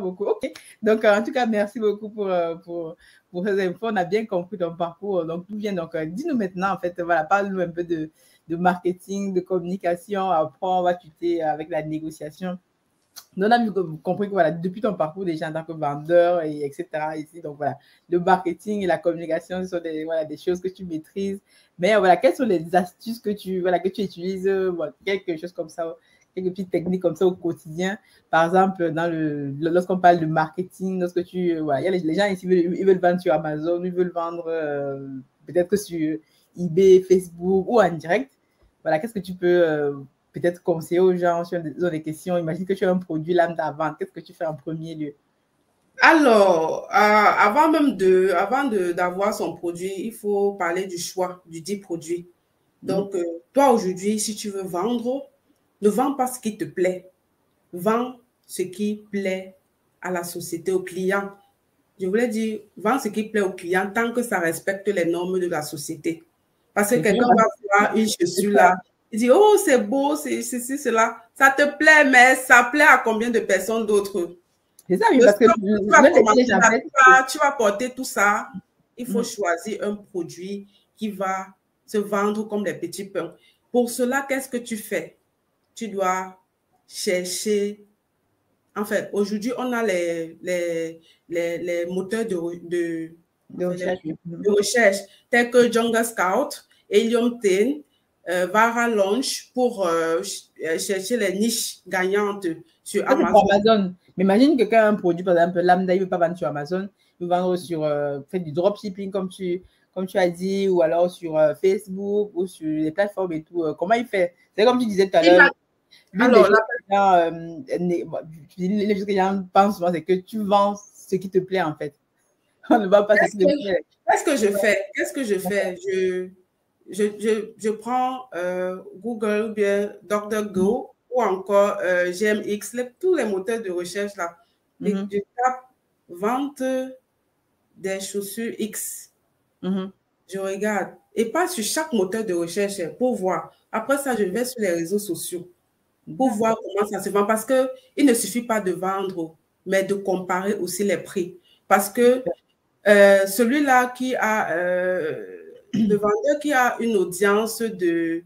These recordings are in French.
beaucoup. OK. Donc, en tout cas, merci beaucoup pour ces infos. On a bien compris ton parcours. Donc, tout vient. Donc, dis-nous maintenant, en fait, voilà, parle-nous un peu de marketing, de communication. Après, on va tuer avec la négociation. Donc, on a compris que voilà, depuis ton parcours déjà en tant que vendeur, et etc. ici, donc voilà, le marketing et la communication, ce sont des, voilà, des choses que tu maîtrises. Mais voilà, quelles sont les astuces que que tu utilises, voilà, quelque chose comme ça, quelques petites techniques comme ça au quotidien. Par exemple, lorsqu'on parle de marketing, lorsque voilà, il y a les gens ici, ils veulent vendre sur Amazon, ils veulent vendre peut-être que sur eBay, Facebook ou en direct. Voilà, qu'est-ce que tu peux peut-être conseiller aux gens sur des questions. Imagine que tu as un produit lambda à vendre. Qu'est-ce que tu fais en premier lieu? Alors, avant d'avoir son produit, il faut parler du choix du dit produit. Donc, toi, aujourd'hui, si tu veux vendre, ne vends pas ce qui te plaît. Vends ce qui plaît à la société, au client. Je voulais dire, vends ce qui plaît au client tant que ça respecte les normes de la société. Parce que quelqu'un va voir une chaussure là, il dit, oh, c'est beau, c'est ceci, cela. Ça te plaît, mais ça plaît à combien de personnes d'autres? C'est ça, oui, parce que tu vas porter tout ça. Il faut choisir un produit qui va se vendre comme des petits pains. Pour cela, qu'est-ce que tu fais? Tu dois chercher. En fait, aujourd'hui, on a les moteurs de recherche tels que Jungle Scout, Helium 10, Vara Launch pour chercher les niches gagnantes sur Amazon. Mais imagine que quelqu'un a un produit, par exemple, lambda, il ne veut pas vendre sur Amazon, il veut vendre sur fait du dropshipping, comme tu as dit, ou alors sur Facebook, ou sur les plateformes et tout. Comment il fait? C'est comme tu disais tout à l'heure. Alors, les choses que les gens pensent souvent, c'est que tu vends ce qui te plaît, en fait. On ne vend pas ce qui te plaît. Qu'est-ce que je fais? Qu'est-ce que je fais? Je prends Google ou bien DuckDuckGo ou encore GMX, tous les moteurs de recherche là. Et je tape vente des chaussures X. Je regarde. Et pas sur chaque moteur de recherche pour voir. Après ça, je vais sur les réseaux sociaux pour voir comment ça se vend. Parce qu'il ne suffit pas de vendre, mais de comparer aussi les prix. Parce que celui-là qui a, le vendeur qui a une audience de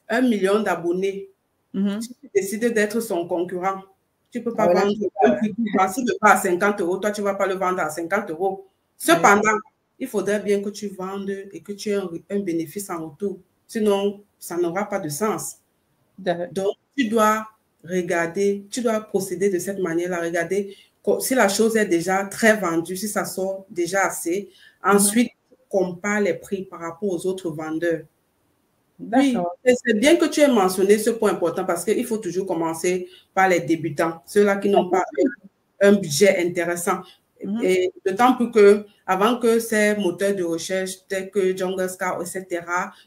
1 million d'abonnés, si tu décides d'être son concurrent, tu ne peux pas vendre un prix plus bas. Si tu ne pas à 50 €, toi, tu ne vas pas le vendre à 50 €. Cependant, il faudrait bien que tu vendes et que tu aies un bénéfice en retour. Sinon, ça n'aura pas de sens. Donc, tu dois regarder, tu dois procéder de cette manière-là, regarder si la chose est déjà très vendue, si ça sort déjà assez. Ensuite, compare les prix par rapport aux autres vendeurs. Oui, c'est bien que tu aies mentionné ce point important parce qu'il faut toujours commencer par les débutants, ceux-là qui n'ont pas un budget intéressant. Et d'autant plus que avant que ces moteurs de recherche tels que Jungle Scout, etc.,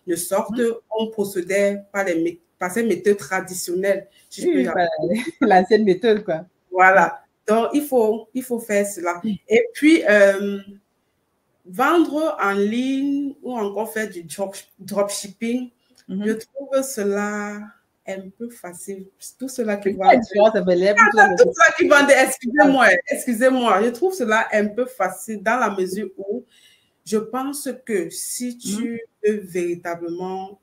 ne sortent, on procédait par ces méthodes traditionnelles. Oui, l'ancienne méthode, quoi. Voilà. Donc, il faut faire cela. Et puis, vendre en ligne ou encore faire du dropshipping, je trouve cela un peu facile. Tout cela qui vendent. Excusez-moi, je trouve cela un peu facile dans la mesure où je pense que si tu veux véritablement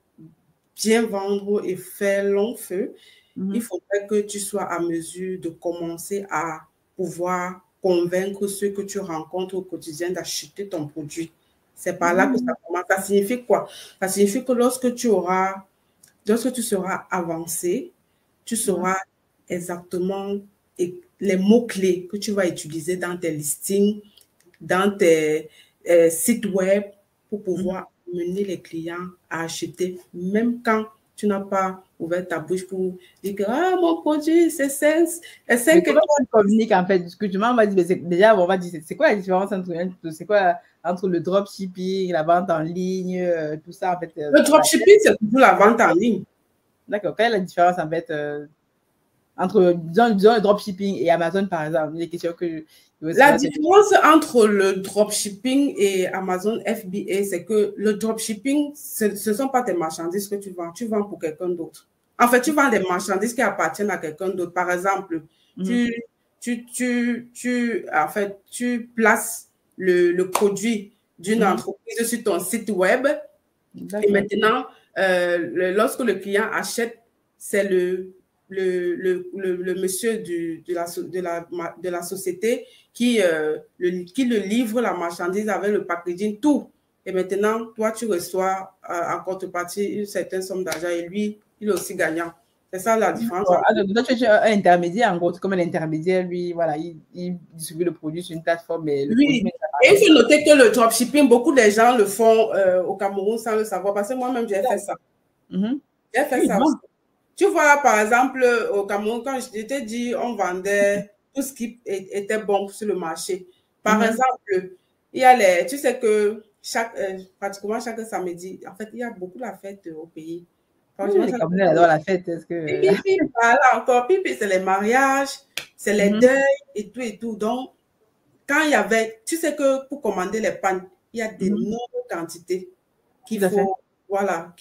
bien vendre et faire long feu, il faudrait que tu sois à mesure de commencer à pouvoir convaincre ceux que tu rencontres au quotidien d'acheter ton produit. C'est par là que ça commence. Ça signifie quoi? Ça signifie que lorsque tu seras avancé, tu sauras exactement les mots-clés que tu vas utiliser dans tes listings, dans tes sites web pour pouvoir mener les clients à acheter, même quand tu n'as pas ouvert ta bouche pour dire que mon produit, c'est 5. Comment tu communiques en fait? Excuse-moi, on va dire, déjà, on va dire, c'est quoi la différence entre le dropshipping, la vente en ligne, tout ça en fait? Le dropshipping, c'est toujours la vente en ligne. D'accord. Quelle est la différence en fait entre, disons, le dropshipping et Amazon, par exemple? Les questions que la différence entre le dropshipping et Amazon FBA, c'est que le dropshipping, ce ne sont pas tes marchandises que tu vends pour quelqu'un d'autre. En fait, tu vends des marchandises qui appartiennent à quelqu'un d'autre. Par exemple, tu en fait, tu places le produit d'une entreprise sur ton site web. Et maintenant, lorsque le client achète, c'est le monsieur de la société qui le livre la marchandise avec le packaging, tout. Et maintenant, toi, tu reçois en contrepartie une certaine somme d'argent et lui, il est aussi gagnant. C'est ça la différence. Donc, tu es un intermédiaire, en gros, comme un intermédiaire, lui, voilà, il distribue le produit sur une plateforme. Mais le oui, et il faut noter que le dropshipping, beaucoup de gens le font au Cameroun sans le savoir, parce que moi-même, j'ai fait ça. J'ai fait ça aussi. Tu vois, par exemple, au Cameroun, quand je t'ai dit, on vendait tout ce qui était bon sur le marché. Par exemple, il y a tu sais que pratiquement chaque samedi, en fait, il y a beaucoup la fête au pays. Les Camerounais adorent la fête. Est-ce que... Voilà, encore, c'est les mariages, c'est les deuils et tout. Donc, quand il y avait, tu sais que pour commander les pannes, il y a d'énormes quantités qu'il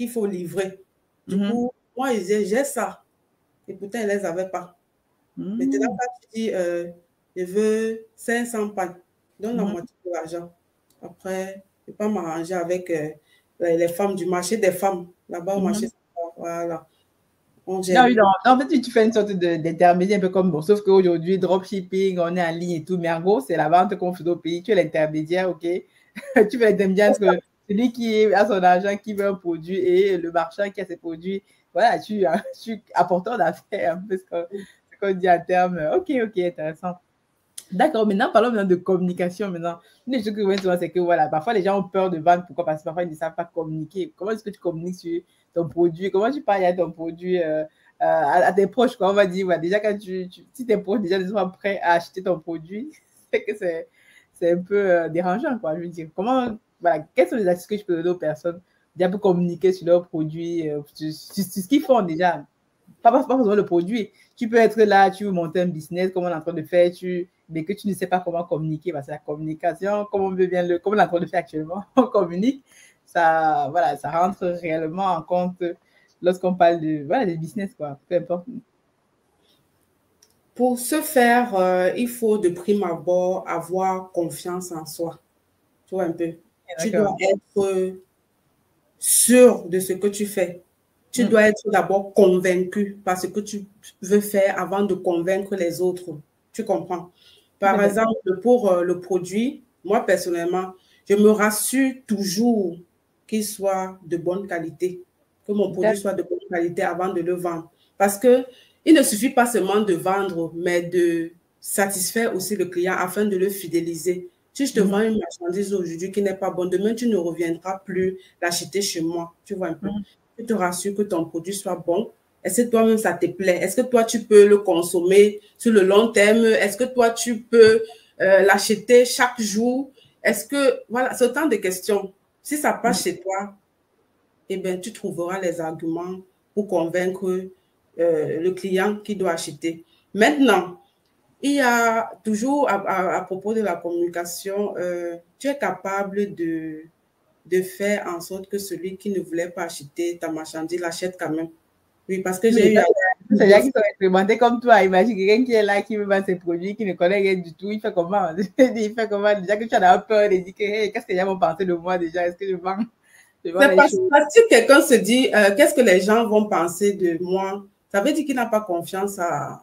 faut livrer. Du coup, moi, j'ai ça. Et pourtant, ils ne les avaient pas. Maintenant, quand tu dis, je veux 500 pannes, donne la moitié de l'argent. Après, je ne peux pas m'arranger avec les femmes du marché des femmes. Là-bas, au marché, voilà. En fait, tu fais une sorte d'intermédiaire, un peu comme bon, sauf qu'aujourd'hui, dropshipping, on est en ligne et tout, mais en gros, c'est la vente qu'on fait au pays. Tu es l'intermédiaire, ok? Tu fais l'intermédiaire entre celui qui a son argent, qui veut un produit, et le marchand qui a ses produits. Voilà, tu es apporteur d'affaires, un peu ce qu'on dit en termes. Ok, intéressant. D'accord, maintenant, parlons maintenant de communication. Maintenant, une des choses que je vois souvent, c'est que voilà, parfois les gens ont peur de vendre. Pourquoi? Parce que parfois ils ne savent pas communiquer. Comment est-ce que tu communiques sur ton produit? Comment tu parles à ton produit à tes proches, quoi? On va dire, voilà, déjà, quand si tes proches déjà ne sont pas prêts à acheter ton produit, c'est que c'est un peu dérangeant, quoi. Je veux dire, voilà, quelles sont les astuces que je peux donner aux personnes déjà pour communiquer sur leurs produits, sur ce qu'ils font déjà? Pas forcément le produit. Tu peux être là, tu veux monter un business comme on est en train de faire, mais que tu ne sais pas comment communiquer, parce que la communication, comme on est en train de faire actuellement, on communique, ça rentre réellement en compte lorsqu'on parle de business, quoi, peu importe. Pour ce faire, il faut de prime abord avoir confiance en soi. Tu vois un peu. Tu dois être sûr de ce que tu fais. Tu dois être d'abord convaincu par ce que tu veux faire avant de convaincre les autres. Tu comprends? Par exemple, pour le produit, moi personnellement, je me rassure toujours qu'il soit de bonne qualité, que mon produit soit de bonne qualité avant de le vendre. Parce que il ne suffit pas seulement de vendre, mais de satisfaire aussi le client afin de le fidéliser. Si je te vends une marchandise aujourd'hui qui n'est pas bonne, demain, tu ne reviendras plus l'acheter chez moi. Tu vois un peu. Je te rassure que ton produit soit bon. Est-ce que toi-même, ça te plaît? Est-ce que toi, tu peux le consommer sur le long terme? Est-ce que toi, tu peux l'acheter chaque jour? Est-ce que, voilà, c'est autant de questions. Si ça passe chez toi, eh bien, tu trouveras les arguments pour convaincre le client qui doit acheter. Maintenant, il y a toujours, à propos de la communication, tu es capable de faire en sorte que celui qui ne voulait pas acheter ta marchandise l'achète quand même. Oui, parce que j'ai eu... C'est là qui sont expérimentés comme toi. Imagine quelqu'un qui est là, qui veut vendre ses produits, qui ne connaît rien du tout. Il fait comment? Il fait comment? Déjà que tu as peur, il dit que hey, qu'est-ce que les gens vont penser de moi déjà? Est-ce que je vends c'est parce que quelqu'un se dit qu'est-ce que les gens vont penser de moi? Ça veut dire qu'il n'a pas confiance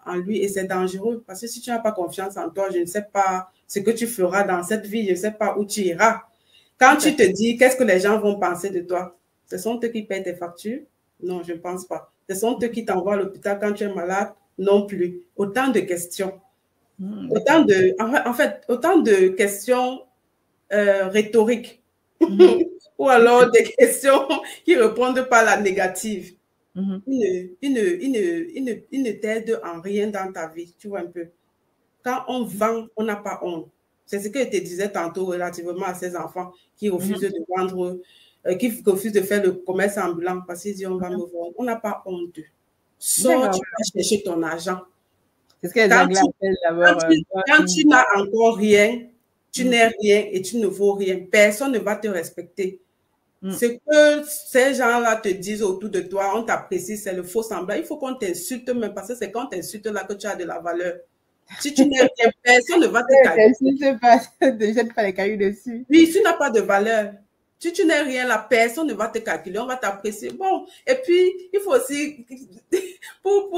en lui et c'est dangereux parce que si tu n'as pas confiance en toi, je ne sais pas ce que tu feras dans cette vie, je ne sais pas où tu iras. Quand tu te dis qu'est-ce que les gens vont penser de toi, ce sont eux qui payent tes factures? Non, je ne pense pas. Ce sont eux qui t'envoient à l'hôpital quand tu es malade? Non plus. Autant de questions. Autant de questions rhétoriques. Ou alors des questions qui répondent par la négative. Ils ne t'aident en rien dans ta vie, tu vois un peu. Quand on vend, on n'a pas honte. C'est ce que je te disais tantôt relativement à ces enfants qui refusent de vendre, qui refusent de faire le commerce ambulant parce qu'ils disent on va me vendre. On n'a pas honte. Sors, tu vas chercher ton argent. C'est ce que les Anglais appellent d'abord. Quand tu n'as encore rien, tu n'es rien et tu ne vaux rien. Personne ne va te respecter. Ce que ces gens-là te disent autour de toi, on t'apprécie, c'est le faux semblant. Il faut qu'on t'insulte même parce que c'est quand on t'insulte là que tu as de la valeur. Si tu n'es rien, personne ne va te calculer. Si je passe, déjà, tu fais les cailloux dessus. Oui, si tu n'as pas de valeur, si tu n'es rien là, personne ne va te calculer, on va t'apprécier. Bon, et puis, il faut aussi, pour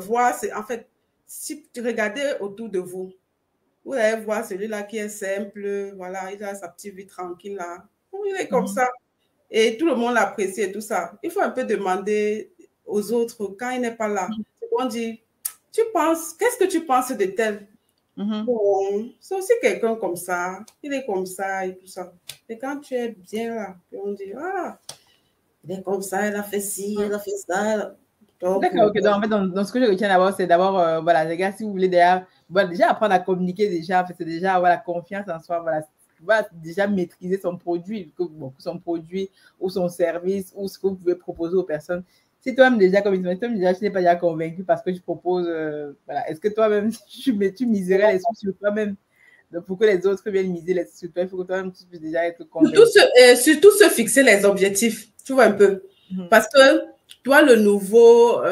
voir, en fait, si tu regardez autour de vous, vous allez voir celui-là qui est simple, voilà, il a sa petite vie tranquille là, il est comme ça, et tout le monde l'apprécie et tout ça. Il faut un peu demander aux autres, quand il n'est pas là, on dit, tu penses, qu'est-ce que tu penses de tel? Bon, c'est aussi quelqu'un comme ça, il est comme ça et tout ça. Et quand tu es bien là, on dit, ah, il est comme ça, il a fait ci, il a fait ça. D'accord, ok. Donc, en fait, dans ce que je retiens d'abord, c'est d'abord, voilà, les gars, si vous voulez déjà, voilà, déjà apprendre à communiquer, déjà, en fait, c'est déjà avoir la confiance en soi, voilà, déjà maîtriser son produit, son produit ou son service ou ce que vous pouvez proposer aux personnes. Si toi-même déjà, comme toi-même déjà, je n'ai pas déjà convaincu parce que je propose, voilà, est-ce que toi-même, tu miserais les sous sur toi-même? Donc, pour que les autres viennent miser les sous sur toi, il faut que toi-même, tu puisses déjà être convaincu. Surtout se fixer les objectifs, tu vois un peu. Parce que toi, le nouveau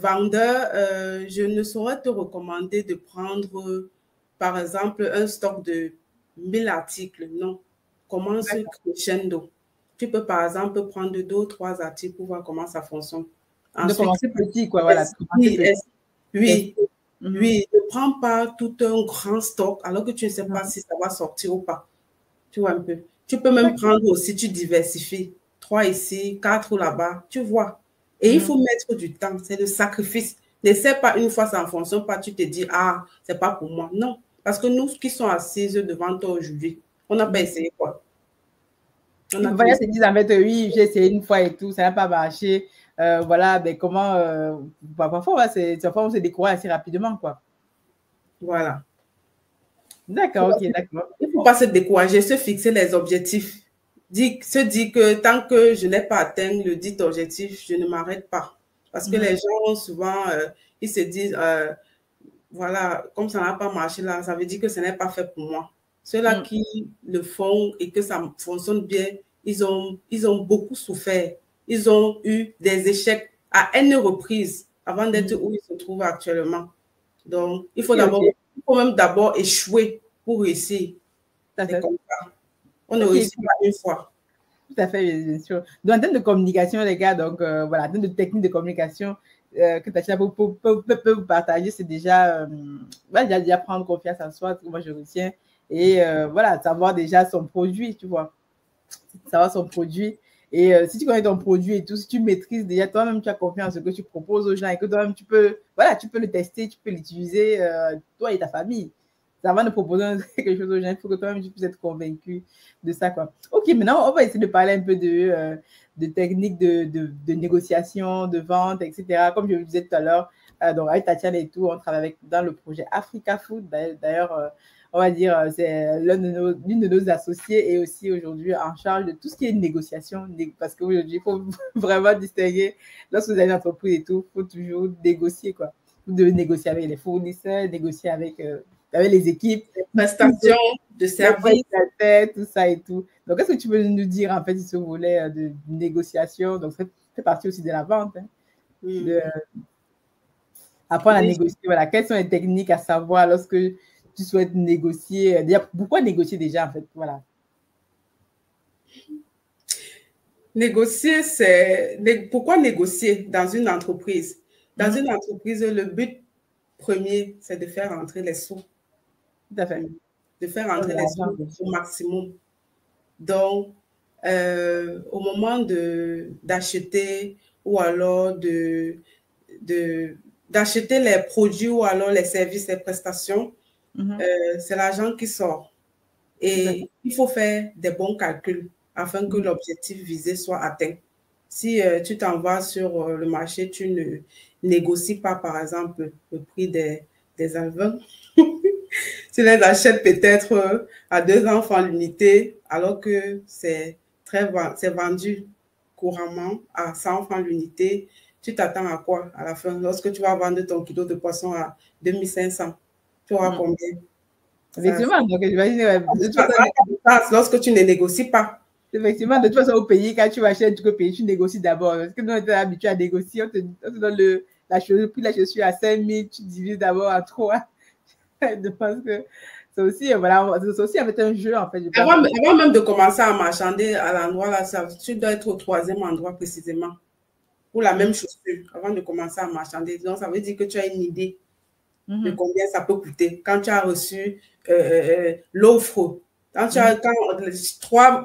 vendeur, je ne saurais te recommander de prendre, par exemple, un stock de 1000 articles. Non. Commence crescendo. Tu peux, par exemple, prendre 2 ou 3 articles pour voir comment ça fonctionne. De commencer petit, quoi, voilà. Oui, oui. Ne prends pas tout un grand stock alors que tu ne sais pas si ça va sortir ou pas. Tu vois un peu. Tu peux même prendre aussi, tu diversifies. 3 ici, 4 là-bas, tu vois. Et il faut mettre du temps, c'est le sacrifice. N'essaie pas une fois, ça ne fonctionne pas, tu te dis, ah, c'est pas pour moi. Non, parce que nous qui sommes assises devant toi aujourd'hui, on n'a pas essayé quoi. On a se dire, en fait, oui, j'ai essayé une fois et tout, ça n'a pas marché. Voilà, ben comment, parfois, on se décourage assez rapidement, quoi. Voilà. D'accord, ok, d'accord. Il ne faut pas se décourager, se fixer les objectifs. Se dire que tant que je n'ai pas atteint le dit objectif, je ne m'arrête pas. Parce que les gens, souvent, ils se disent, voilà, comme ça n'a pas marché là, ça veut dire que ce n'est pas fait pour moi. Ceux-là qui le font et que ça fonctionne bien, ils ont beaucoup souffert. Ils ont eu des échecs à N reprises avant d'être où ils se trouvent actuellement. Donc, il faut même d'abord échouer pour réussir. C'est comme ça. On ne réussit pas une fois. Tout à fait, bien sûr. Donc, en termes de communication, les gars, donc voilà, en termes de technique de communication que Tatiana peut vous partager, c'est déjà, déjà prendre confiance en soi, moi je retiens, et voilà, savoir déjà son produit, tu vois, savoir son produit. Et si tu connais ton produit et tout, si tu maîtrises déjà, toi-même, tu as confiance en ce que tu proposes aux gens et que toi-même, tu peux le tester, tu peux l'utiliser, toi et ta famille. Avant de proposer quelque chose aux gens, il faut que toi-même, tu puisses être convaincu de ça, quoi. Ok, maintenant, on va essayer de parler un peu de techniques de négociation, de vente, etc. Comme je vous disais tout à l'heure, donc avec Tatiana et tout, on travaille dans le projet Africa Food. D'ailleurs, on va dire, c'est l'une de nos associés et aussi aujourd'hui en charge de tout ce qui est négociation, parce qu'aujourd'hui, il faut vraiment distinguer, lorsque vous avez une entreprise et tout, il faut toujours négocier, quoi. Vous devez négocier avec les fournisseurs, négocier avec les équipes, prestations de services, tout ça et tout. Donc, est-ce que tu peux nous dire, en fait, ce volet de négociation? Donc, ça fait partie aussi de la vente. Apprendre à négocier. Voilà. Quelles sont les techniques à savoir lorsque tu souhaites négocier? Pourquoi négocier déjà, en fait? Voilà. Négocier, pourquoi négocier dans une entreprise? Dans une entreprise, le but premier, c'est de faire rentrer les sous. Tout à fait. De faire rentrer les sous au maximum. Donc, au moment d'acheter ou alors d'acheter les produits ou alors les services, les prestations, c'est l'argent qui sort. Et il faut faire des bons calculs afin que l'objectif visé soit atteint. Si tu t'en vas sur le marché, tu ne négocies pas, par exemple, le prix des alevins, tu les achètes peut-être à 2 francs l'unité, alors que c'est vendu couramment à 100 francs l'unité. Tu t'attends à quoi à la fin? Lorsque tu vas vendre ton kilo de poisson à 2500, tu auras combien? Effectivement, donc j'imagine. Lorsque tu ne négocies pas. Effectivement, de toute façon, au pays, quand tu achètes, tu peux payer, tu négocies d'abord. Parce que nous, on est habitués à négocier, on te donne le prix de la chaussure à 5 000, tu divises d'abord à 3. Je pense que c'est aussi, voilà, c'est aussi avec un jeu, en fait. Avant même de commencer à marchander à l'endroit là, tu dois être au 3e endroit précisément pour la même chaussure avant de commencer à marchander. Donc, ça veut dire que tu as une idée de combien ça peut coûter. Quand tu as reçu l'offre, quand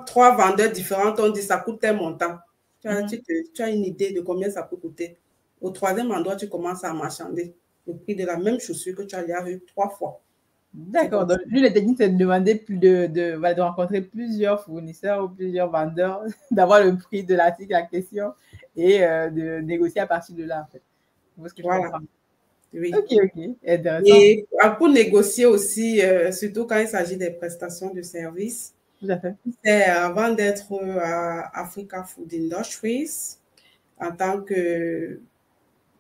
trois vendeurs différents t'ont dit ça coûte tel montant, tu as une idée de combien ça peut coûter. Au 3e endroit, tu commences à marchander le prix de la même chaussure que tu as déjà vu 3 fois. D'accord. Donc, lui, le technique, c'est de demander de rencontrer plusieurs fournisseurs ou plusieurs vendeurs, d'avoir le prix de l'article en question et de négocier à partir de là, en fait. Voilà. Oui. Ok. Intéressant. Et pour négocier aussi, surtout quand il s'agit des prestations de services, tout à fait. C'est avant d'être à Africa Food Industries, en tant que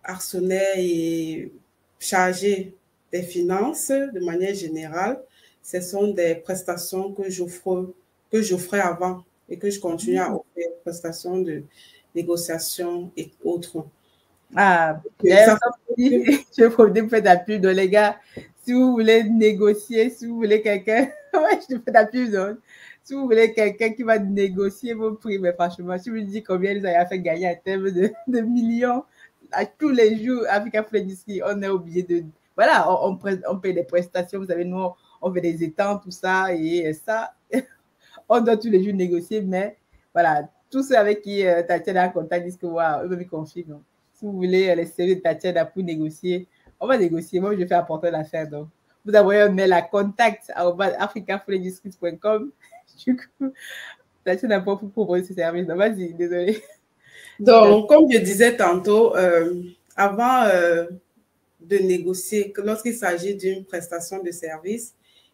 actionnaire et chargé des finances de manière générale, ce sont des prestations que j'offrais avant et que je continue à offrir, prestations de négociation et autres. Je vais profiter pour faire la pub. Donc, les gars, si vous voulez négocier, si vous voulez quelqu'un, je te fais la pub. Donc, si vous voulez quelqu'un qui va négocier vos prix, mais franchement, si vous lui dites combien vous avez fait gagner en termes de millions, à tous les jours, Africa Food Industries, on est obligé de. Voilà, on paye des prestations. Vous savez, nous, on fait des étangs, tout ça, et ça, on doit tous les jours négocier, mais voilà, tous ceux avec qui Tatiana est en contact disent que waouh, eux me confient. Donc, si vous voulez les services de Tatiana pour négocier, on va négocier. Moi, je fais apporter l'affaire. Donc, vous envoyez un mail à contact@africafoodindustries.com. Du coup, Tatiana n'a pas pu proposer ce service. Donc, vas-y, désolé. Donc, comme je disais tantôt, avant de négocier, lorsqu'il s'agit d'une prestation de service,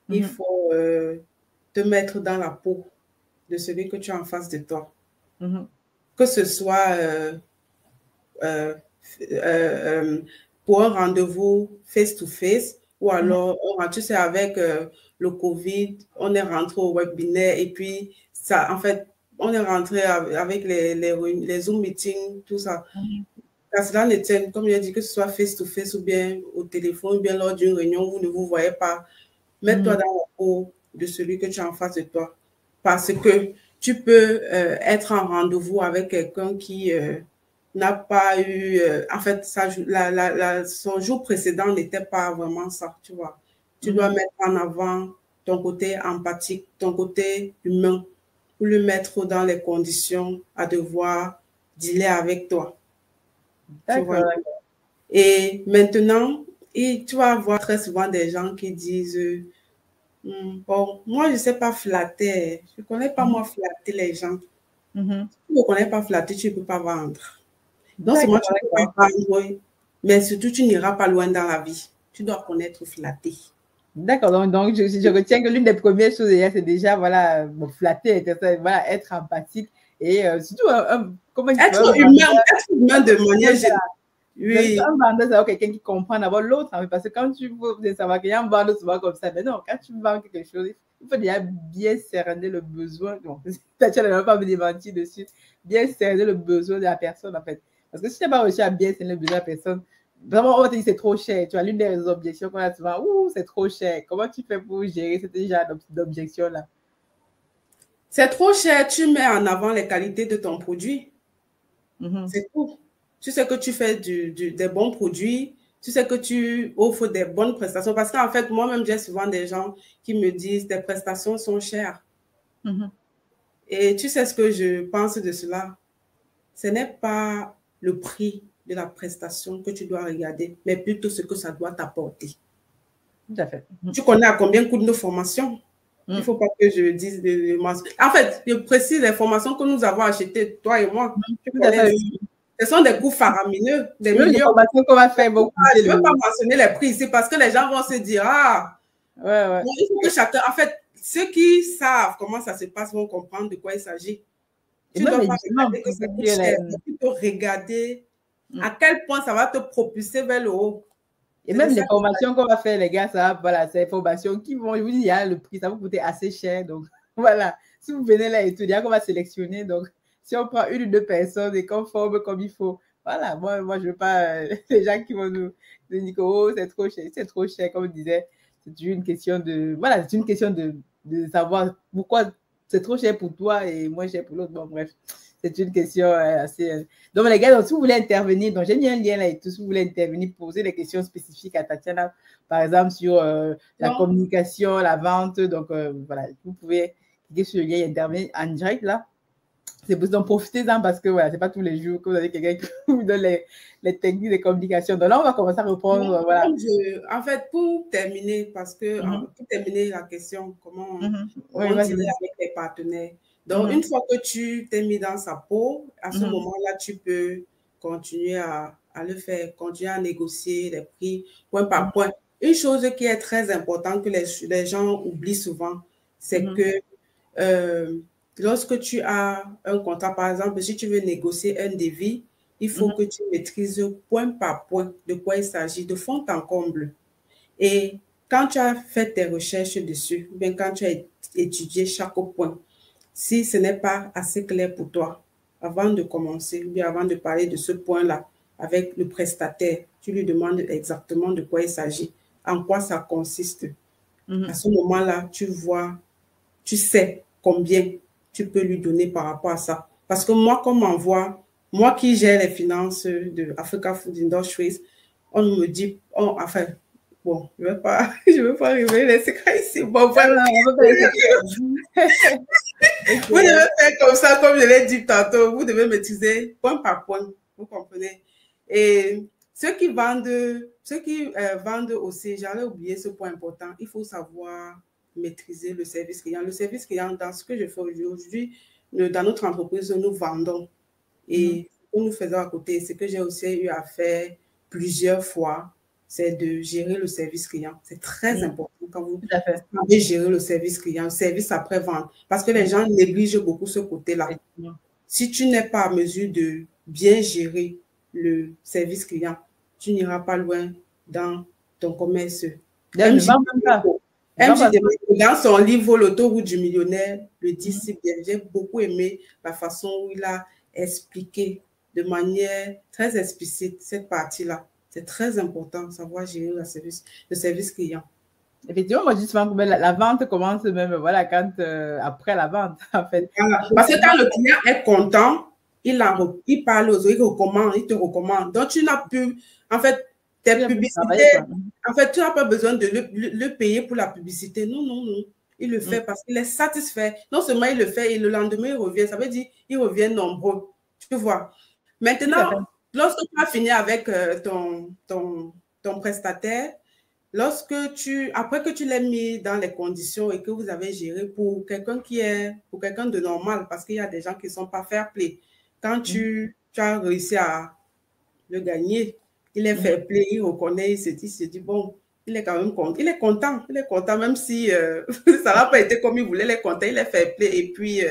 il faut te mettre dans la peau de celui que tu as en face de toi. Que ce soit pour un rendez-vous face-to-face ou alors, tu sais, avec le Covid, on est rentré au webinaire et puis, ça, en fait, on est rentré avec les Zoom meetings, tout ça. Car cela ne tient, comme je dit, que ce soit face-to-face ou bien au téléphone ou bien lors d'une réunion, vous ne vous voyez pas. Mets-toi dans la peau de celui que tu as en face de toi. Parce que tu peux être en rendez-vous avec quelqu'un qui n'a pas eu... en fait, son jour précédent n'était pas vraiment ça, tu vois. Tu dois mettre en avant ton côté empathique, ton côté humain, pour le mettre dans les conditions à devoir dealer avec toi. D'accord. Et maintenant, tu vas voir très souvent des gens qui disent bon, moi, je ne sais pas flatter. Je ne connais pas, moi, flatter les gens. Si tu ne connais pas flatter, tu ne peux pas vendre. Donc, c'est moi, tu ne peux pas vendre, mais surtout, tu n'iras pas loin dans la vie. Tu dois connaître flatter. D'accord, donc je retiens que l'une des premières choses, c'est déjà, voilà, flatter, voilà, être empathique et surtout, comment être humain de manière générale. Oui. Un vendeur, c'est quelqu'un qui comprend d'abord l'autre, parce que quand tu veux savoir qu'il y a un vendeur souvent comme ça, mais non, quand tu vends quelque chose, il faut déjà bien cerner le besoin. Donc, tu n'as pas me démentir dessus, bien cerner le besoin de la personne, en fait. Parce que si tu n'as pas réussi à bien cerner le besoin de la personne, vraiment, on va te dire c'est trop cher. Tu vois, l'une des objections qu'on a souvent, c'est trop cher. Comment tu fais pour gérer ce genre d'objection-là? C'est trop cher, tu mets en avant les qualités de ton produit. C'est tout. Tu sais que tu fais des bons produits, tu sais que tu offres des bonnes prestations. Parce qu'en fait, moi-même, j'ai souvent des gens qui me disent tes prestations sont chères. Et tu sais ce que je pense de cela? Ce n'est pas le prix de la prestation que tu dois regarder, mais plutôt ce que ça doit t'apporter. Tout à fait. Tu connais à combien coûte nos formations? Il ne faut pas que je dise en fait, je précise les formations que nous avons achetées, toi et moi. Ce sont des coûts faramineux, des millions. Les formations qu'on va faire beaucoup. Je ne veux pas mentionner les prix ici parce que les gens vont se dire, il faut que chacun, en fait, ceux qui savent comment ça se passe vont comprendre de quoi il s'agit. Tu ne dois pas regarder que ça coûte cher, mais plutôt regarder à quel point ça va te propulser vers le haut. Et même les formations qu'on va faire, les gars, ça, voilà, c'est des formations qui vont, je vous dis, le prix, ça va coûter assez cher. Donc, voilà, si vous venez là étudier, qu'on va sélectionner. Donc, si on prend une ou deux personnes et qu'on forme comme il faut, Voilà, moi je veux pas les gens qui vont nous dire que oh, c'est trop cher, comme je disais. C'est une question de, voilà, c'est une question de savoir pourquoi c'est trop cher pour toi et moins cher pour l'autre. Bon, bref, c'est une question assez. Donc, les gars, donc, si vous voulez intervenir, donc j'ai mis un lien là et tout, si vous voulez intervenir, poser des questions spécifiques à Tatiana, par exemple, sur la communication, la vente. Donc, voilà, vous pouvez cliquer sur le lien et intervenir en direct là. C'est pour ça, profitez-en parce que voilà, c'est pas tous les jours que vous avez quelqu'un qui vous donne les techniques de communication. Donc là, on va commencer à reprendre. Voilà. En fait, pour terminer, parce que pour terminer la question, comment dealer avec les partenaires. Donc, une fois que tu t'es mis dans sa peau, à ce moment-là, tu peux continuer à le faire, continuer à négocier les prix point par point. Une chose qui est très importante que les gens oublient souvent, c'est que lorsque tu as un contrat, par exemple, si tu veux négocier un devis, il faut que tu maîtrises point par point de quoi il s'agit, de fond en comble. Et quand tu as fait tes recherches dessus, bien quand tu as étudié chaque point, si ce n'est pas assez clair pour toi, avant de commencer, ou bien avant de parler de ce point-là avec le prestataire, tu lui demandes exactement de quoi il s'agit, en quoi ça consiste. À ce moment-là, tu vois, tu sais combien tu peux lui donner par rapport à ça. Parce que moi, comme m'envoie, moi qui gère les finances de Africa Food Industries, on me dit, enfin, bon, je ne veux pas révéler les secrets ici. Bon, voilà. Vous devez faire comme ça, comme je l'ai dit tantôt, vous devez maîtriser point par point, vous comprenez? Et ceux qui vendent aussi, j'allais oublier ce point important, il faut savoir maîtriser le service client. Le service client, dans ce que je fais aujourd'hui, dans notre entreprise, nous vendons. Et ce que nous faisons à côté, c'est que j'ai aussi eu à faire plusieurs fois, c'est de gérer le service client. C'est très important quand vous savez gérer le service client, le service après-vente. Parce que les gens négligent beaucoup ce côté-là. Si tu n'es pas à mesure de bien gérer le service client, tu n'iras pas loin dans ton commerce. Dans son livre L'autoroute du millionnaire, le dit si bien. J'ai beaucoup aimé la façon où il a expliqué de manière très explicite cette partie-là. C'est très important, savoir gérer le service client. Effectivement, moi, justement, la vente commence même, voilà, quand, après la vente, en fait. Voilà. Parce que quand le client est content, il parle aux autres, il te recommande. Donc, tu n'as plus, en fait, tes publicités, en fait, tu n'as pas besoin de le payer pour la publicité. Non, non, non. Il le fait parce qu'il est satisfait. Non seulement il le fait et le lendemain, il revient. Ça veut dire qu'il revient nombreux. Tu vois. Maintenant, lorsque tu as fini avec ton prestataire, après que tu l'aies mis dans les conditions et que vous avez géré pour quelqu'un de normal, parce qu'il y a des gens qui ne sont pas fair play, quand tu as réussi à le gagner, il est fair play, il reconnaît, il se dit, bon, il est quand même content. Il est content, même si ça n'a pas été comme il voulait, il est content, il est fair play, et puis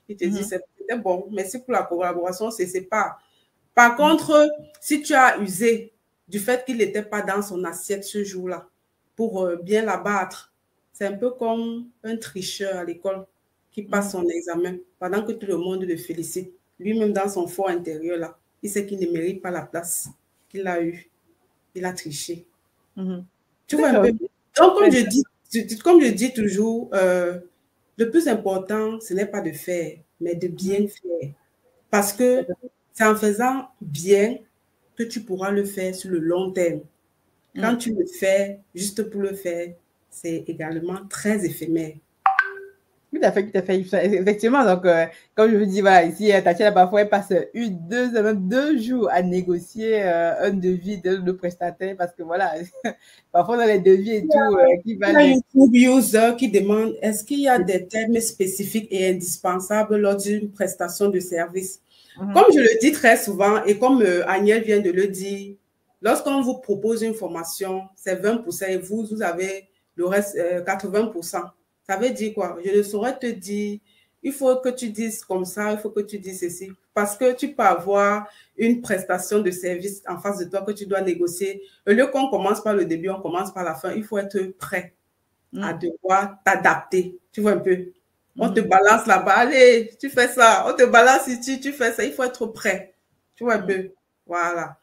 il te dit, c'était bon, merci pour la collaboration, c'est pas. Par contre, si tu as usé du fait qu'il n'était pas dans son assiette ce jour-là, pour bien l'abattre, c'est un peu comme un tricheur à l'école qui passe son examen pendant que tout le monde le félicite. Lui-même, dans son fort intérieur, là, il sait qu'il ne mérite pas la place qu'il a eue. Il a triché. Tu vois un peu? Donc, comme je dis toujours, le plus important, ce n'est pas de faire, mais de bien faire. Parce que c'est en faisant bien que tu pourras le faire sur le long terme. Quand tu le fais juste pour le faire, c'est également très éphémère. Tout à fait. Effectivement, donc, comme je vous dis, voilà, ici, Tatiana, parfois, elle passe même 2 jours à négocier un devis de prestataire parce que, voilà, parfois, dans les devis et tout, qui va... Il y a un YouTube user qui demande, est-ce qu'il y a des termes spécifiques et indispensables lors d'une prestation de service? Comme je le dis très souvent et comme Agnès vient de le dire, lorsqu'on vous propose une formation, c'est 20% et vous avez le reste, 80%. Ça veut dire quoi? Je ne saurais te dire, il faut que tu dises comme ça, il faut que tu dises ceci. Parce que tu peux avoir une prestation de service en face de toi que tu dois négocier. Au lieu qu'on commence par le début, on commence par la fin. Il faut être prêt à devoir t'adapter. Tu vois un peu? On te balance là-bas. Allez, tu fais ça. On te balance ici, tu fais ça. Il faut être prêt. Tu vois un peu? Voilà.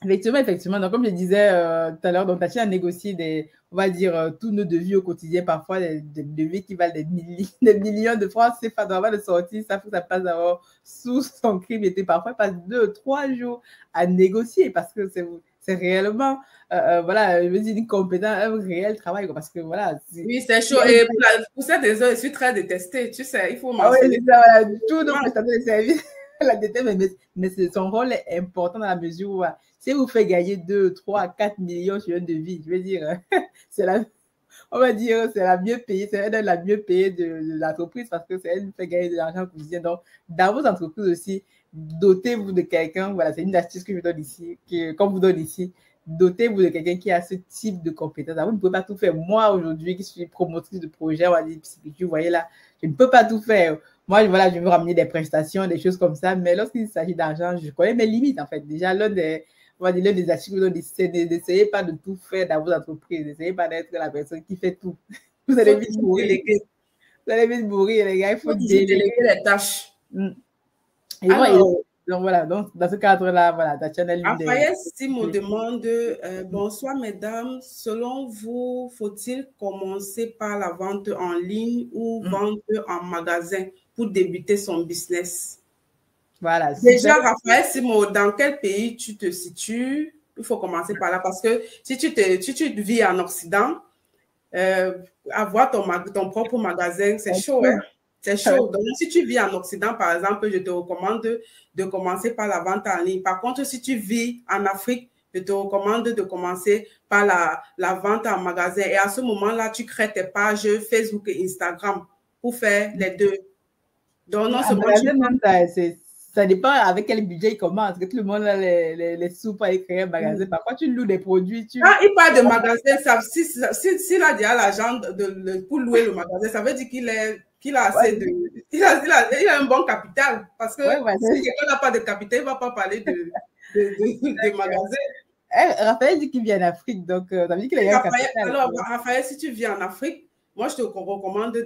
Effectivement. Donc, comme je disais tout à l'heure, donc, Tatiana a négocié des, on va dire, tous nos devis au quotidien, parfois des devis qui valent des millions de francs CFA avant de sortir. Ça faut que ça passe d'abord sous son crime. Et parfois, il passe 2, 3 jours à négocier parce que c'est réellement, voilà, je veux dire, une compétence, un réel travail. Parce que, voilà. Oui, c'est chaud. Et pour cette raison, je suis très détestée. Tu sais, il faut mentionner. Oui, voilà, tous nos prestataires de services la détestent, mais son rôle est important dans la mesure où si vous faites gagner 2, 3, 4 millions sur un devis, je veux dire, on va dire, c'est la mieux payée, c'est elle la mieux payée de l'entreprise parce que c'est elle qui fait gagner de l'argent au quotidien. Donc, dans vos entreprises aussi, dotez-vous de quelqu'un, voilà, c'est une astuce que je donne ici, qu'on vous donne ici, dotez-vous de quelqu'un qui a ce type de compétences. Vous ne pouvez pas tout faire. Moi, aujourd'hui, qui suis promotrice de projet, on va dire, vous voyez là, je ne peux pas tout faire. Moi, voilà, je veux ramener des prestations, des choses comme ça, mais lorsqu'il s'agit d'argent, je connais mes limites, en fait. Déjà, l'un des astuces, n'essayez pas de tout faire dans vos entreprises. N'essayez pas d'être la personne qui fait tout. Vous allez vite mourir. Vous allez vite mourir, les gars. Il faut déléguer les tâches. Et alors, donc voilà, dans ce cadre-là, voilà, Tatiana. Raphaël Simo demande bonsoir mesdames, selon vous, faut-il commencer par la vente en ligne ou vendre en magasin pour débuter son business? Voilà. Déjà, Raphaël Simo, dans quel pays tu te situes? Il faut commencer par là parce que si tu vis en Occident, avoir ton propre magasin, c'est chaud, hein? C'est chaud. Donc, si tu vis en Occident, par exemple, je te recommande de commencer par la vente en ligne. Par contre, si tu vis en Afrique, je te recommande de commencer par la vente en magasin. Et à ce moment-là, tu crées tes pages Facebook et Instagram pour faire les deux. Donc, non seulement ça dépend avec quel budget il commence. Que tout le monde a les sous pour aller créer un magasin. Parfois, tu loues des produits. Quand il parle de magasin, s'il a déjà l'argent pour louer le magasin, ça veut dire qu'il a assez de. Il a un bon capital. Parce que si quelqu'un n'a pas de capital, il ne va pas parler de magasin. Raphaël dit qu'il vit en Afrique, donc ça veut dire qu'il a un capital. Alors, Raphaël, si tu vis en Afrique, moi, je te recommande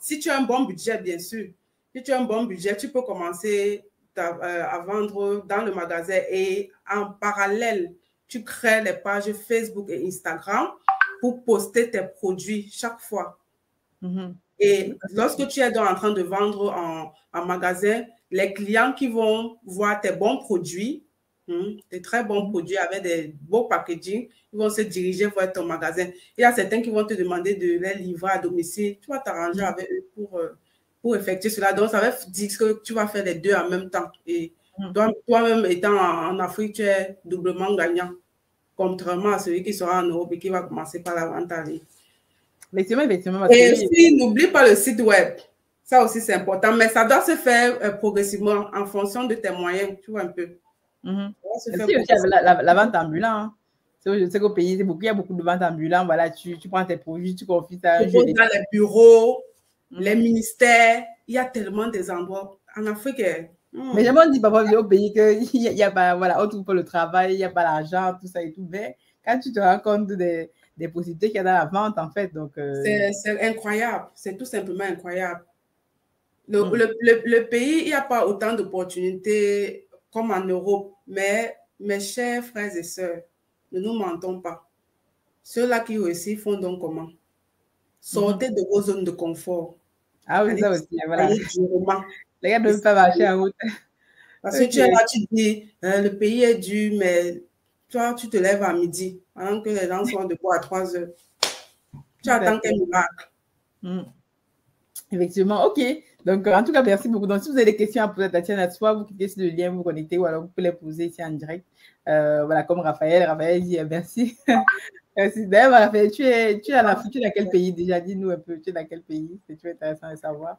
si tu as un bon budget, bien sûr. Si tu as un bon budget, tu peux commencer à vendre dans le magasin et en parallèle, tu crées les pages Facebook et Instagram pour poster tes produits chaque fois. Et lorsque tu es en train de vendre en magasin, les clients qui vont voir tes bons produits, des très bons produits avec des beaux packaging, ils vont se diriger vers ton magasin. Il y a certains qui vont te demander de les livrer à domicile. Tu vas t'arranger avec eux pour effectuer cela. Donc, ça veut dire que tu vas faire les deux en même temps. Et toi-même, étant en Afrique, tu es doublement gagnant, contrairement à celui qui sera en Europe et qui va commencer par la vente en ligne. Effectivement. Et aussi, n'oublie pas le site web. Ça aussi, c'est important. Mais ça doit se faire progressivement en fonction de tes moyens, tu vois un peu. La vente ambulante. Je sais qu'au pays, il y a beaucoup de ventes ambulantes. Voilà, tu prends tes produits, tu confies ça. Dans les bureaux, les ministères, il y a tellement des endroits. En Afrique, mais j'aimerais dire parfois au pays qu'il n'y a pas, voilà, on trouve pas le travail, il n'y a pas l'argent, tout ça et tout. Mais quand tu te rends compte des possibilités qu'il y a dans la vente, en fait, donc... C'est incroyable. C'est tout simplement incroyable. Le pays, il n'y a pas autant d'opportunités comme en Europe. Mais mes chers frères et sœurs, ne nous mentons pas. Ceux-là qui réussissent font donc comment? Sortez de vos zones de confort. Ah oui, ça aussi, voilà. Les gars ne peuvent pas marcher en route. Parce que tu es là, tu dis, le pays est dur, mais toi, tu te lèves à midi, pendant que les gens sont debout à 3 heures. Tu attends quel miracle. Effectivement, ok. Donc, en tout cas, merci beaucoup. Donc, si vous avez des questions à poser à Tatiana, soit vous cliquez sur le lien, vous connectez, ou alors vous pouvez les poser ici en direct. Voilà, comme Raphaël dit merci. Merci. D'ailleurs, Raphaël, tu es en Afrique, tu es dans quel pays déjà? Dis-nous un peu, tu es dans quel pays? C'est intéressant de savoir.